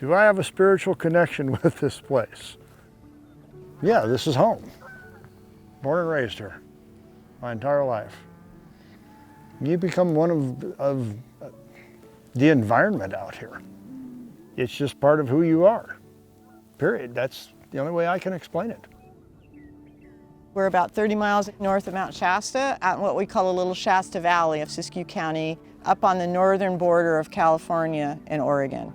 Do I have a spiritual connection with this place? Yeah, this is home. Born and raised here my entire life. You become one of the environment out here. It's just part of who you are, period. That's the only way I can explain it. We're about 30 miles north of Mount Shasta, out in what we call a little Shasta Valley of Siskiyou County, up on the northern border of California and Oregon.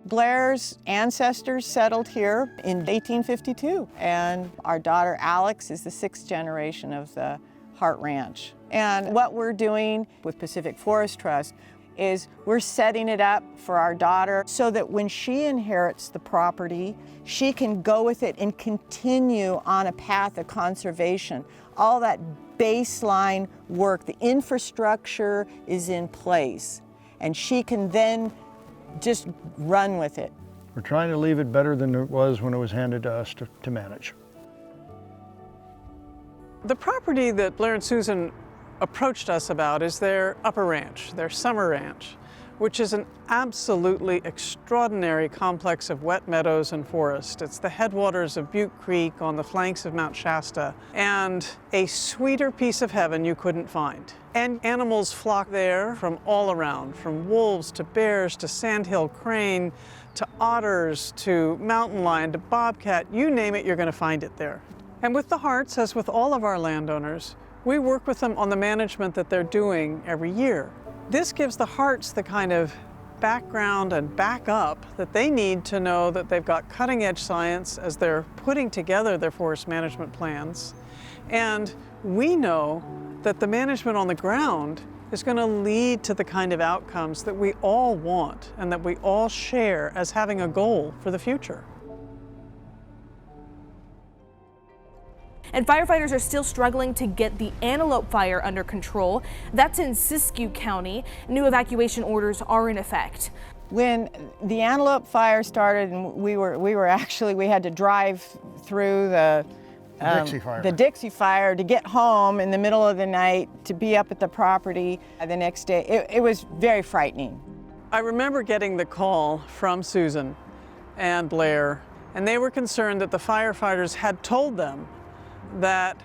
Blair's ancestors settled here in 1852, and our daughter Alex is the 6th generation of the Hart Ranch. And what we're doing with Pacific Forest Trust is we're setting it up for our daughter so that when she inherits the property, she can go with it and continue on a path of conservation. All that baseline work, the infrastructure is in place, and she can then just run with it. We're trying to leave it better than it was when it was handed to us to manage. The property that Blair and Susan approached us about is their upper ranch, their summer ranch, which is an absolutely extraordinary complex of wet meadows and forest. It's the headwaters of Butte Creek on the flanks of Mount Shasta, and a sweeter piece of heaven you couldn't find. And animals flock there from all around, from wolves to bears to sandhill crane to otters to mountain lion to bobcat, you name it, you're going to find it there. And with the Harts, as with all of our landowners, we work with them on the management that they're doing every year. This gives the Harts the kind of background and backup that they need to know that they've got cutting-edge science as they're putting together their forest management plans. And we know that the management on the ground is going to lead to the kind of outcomes that we all want and that we all share as having a goal for the future. And firefighters are still struggling to get the antelope fire under control. That's in Siskiyou County. New evacuation orders are in effect. When the antelope fire started, and we had to drive through the Dixie fire to get home in the middle of the night to be up at the property the next day. It was very frightening. I remember getting the call from Susan and Blair, and they were concerned that the firefighters had told them that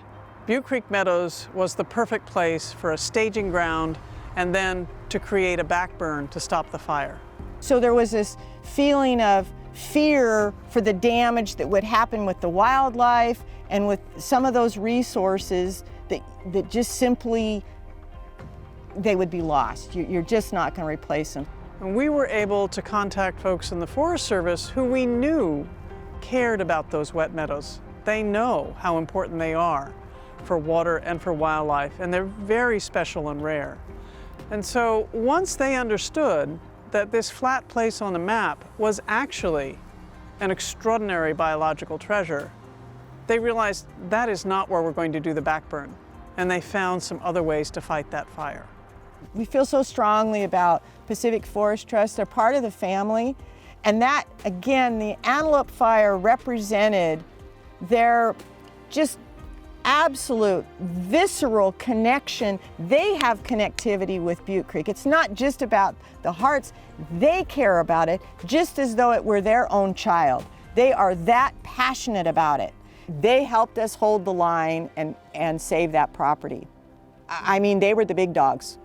Butte Creek Meadows was the perfect place for a staging ground and then to create a backburn to stop the fire. So there was this feeling of fear for the damage that would happen with the wildlife and with some of those resources that just simply, they would be lost. You're just not going to replace them. And we were able to contact folks in the Forest Service who we knew cared about those wet meadows. They know how important they are for water and for wildlife, and they're very special and rare. And so once they understood that this flat place on the map was actually an extraordinary biological treasure, they realized that is not where we're going to do the backburn, and they found some other ways to fight that fire. We feel so strongly about Pacific Forest Trust. They're part of the family, and that, again, the antelope fire represented their just absolute visceral connection. They have connectivity with Butte Creek. It's not just about the Harts. They care about it just as though it were their own child. They are that passionate about it. They helped us hold the line and save that property. I mean, they were the big dogs.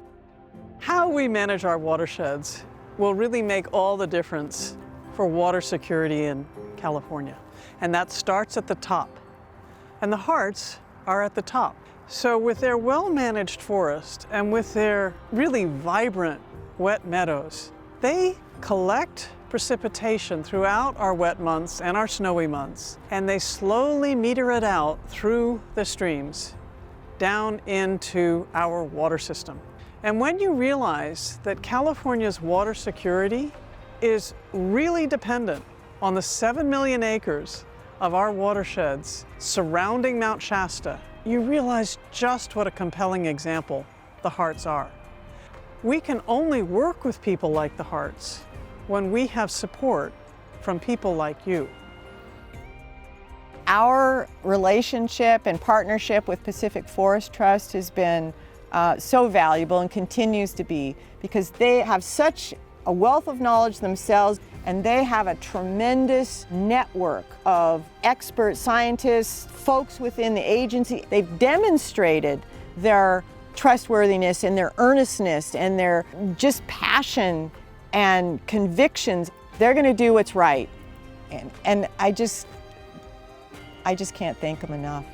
How we manage our watersheds will really make all the difference for water security in California. And that starts at the top. And the Harts are at the top. So with their well-managed forest and with their really vibrant wet meadows, they collect precipitation throughout our wet months and our snowy months, and they slowly meter it out through the streams down into our water system. And when you realize that California's water security is really dependent on the 7 million acres of our watersheds surrounding Mount Shasta, you realize just what a compelling example the Harts are. We can only work with people like the Harts when we have support from people like you. Our relationship and partnership with Pacific Forest Trust has been so valuable and continues to be, because they have such a wealth of knowledge themselves, and they have a tremendous network of expert scientists, folks within the agency. They've demonstrated their trustworthiness and their earnestness and their just passion and convictions. They're going to do what's right. And I just can't thank them enough.